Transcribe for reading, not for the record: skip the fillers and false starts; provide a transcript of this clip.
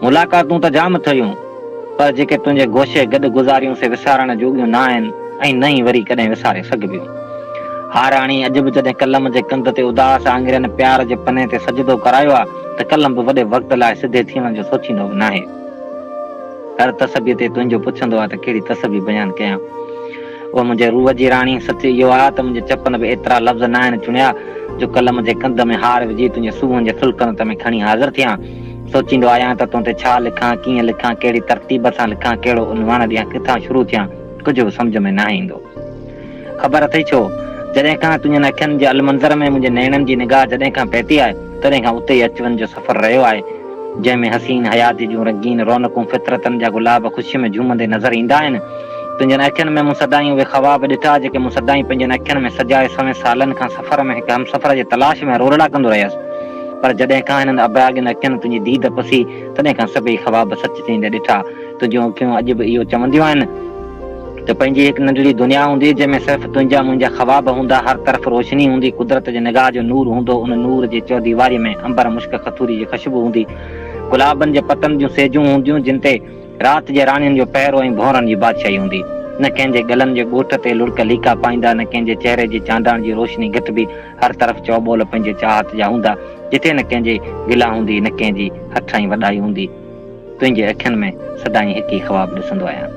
मुलाक़ातूं त जाम थियूं, पर जेके तुंहिंजे गोशे गॾु गुज़ारियूं से विसारण जोॻियूं न आहिनि ऐं न ई वरी कॾहिं विसारे सघिबियूं। हाराणी अॼु बि जॾहिं कलम जे कंध ते उदास आङिरनि प्यार जे पने ते सजदो करायो आहे त कलम बि वॾे वक़्त लाइ सिधे थियण जो सोचींदो बि न आहे। हर तसबीअ ते तुंहिंजो पुछंदो आहे त कहिड़ी तसबी बयानु कयां। उहा मुंहिंजे रूह जी राणी सच इहो आहे त मुंहिंजे चपन में एतिरा लफ़्ज़ न आहिनि चुणिया जो कलम जे कंध में हार विझी तुंहिंजे सूहनि जे फुल्कनि ते में खणी हाज़िर थियां। सोचींदो आहियां त तूं ते छा लिखां, कीअं लिखां, कहिड़ी तरतीब सां लिखां, कहिड़ो उनवान ॾियां, किथां शुरू थियां, कुझु बि सम्झ में न ईंदो। ख़बर अथई छो, जॾहिं खां तुंहिंजनि अखियुनि जे अलमंज़र में मुंहिंजे नैणनि जी निगाह जॾहिं खां पइती आहे तॾहिं खां उते ई अचवञ जो सफ़र रहियो आहे, जंहिंमें हसीन हयाती जूं रंगीन रौनकूं फितरतनि जा गुलाब ख़ुशीअ में झूमंदे नज़र ईंदा आहिनि। तुंहिंजनि अखियुनि में मूं सदाईं उहे ख़्वाब ॾिठा जेके मूं सदाईं पंहिंजनि अखियुनि में सजाए सवें सालनि खां सफ़र में हिकु हमसफ़र जे तलाश में रोरड़ा कंदो रहियसि। पर जॾहिं खां हिननि अभागिन अखियुनि तुंहिंजी दीद पसी तॾहिं खां सभई ख़्वाब सच थींदे ॾिठा। तुंहिंजूं अखियूं अॼु बि इहो चवंदियूं आहिनि त पंहिंजी हिकु नंढड़ी दुनिया हूंदी जंहिंमें सिर्फ़ु तुंहिंजा मुंहिंजा ख़्वाब हूंदा, हर तरफ़ रोशनी हूंदी, कुदरत जे निगाह जो नूर हूंदो, उन नूर जे चौदीवारी में अंबर मुश्क खतूरी जी ख़ुशबू हूंदी, गुलाबनि जे पतनि जूं सेजूं हूंदियूं जिन ते राति जे राणियुनि जो पहिरो ऐं भौरनि जी बादशाही हूंदी। न कंहिंजे गलनि जे ॻोठ ते लुड़क लीका पाईंदा, न कंहिंजे चहिरे जी चांदाण जी रोशनी घिटिबी, हर तरफ़ चौबोल पंहिंजे चाहत जा हूंदा, जिथे न कंहिंजे गिला हूंदी, न कंहिंजी हथां वॾाई हूंदी। तुंहिंजे अखियुनि में सदाईं हिकु ई ख़्वाब ॾिसंदो आहियां।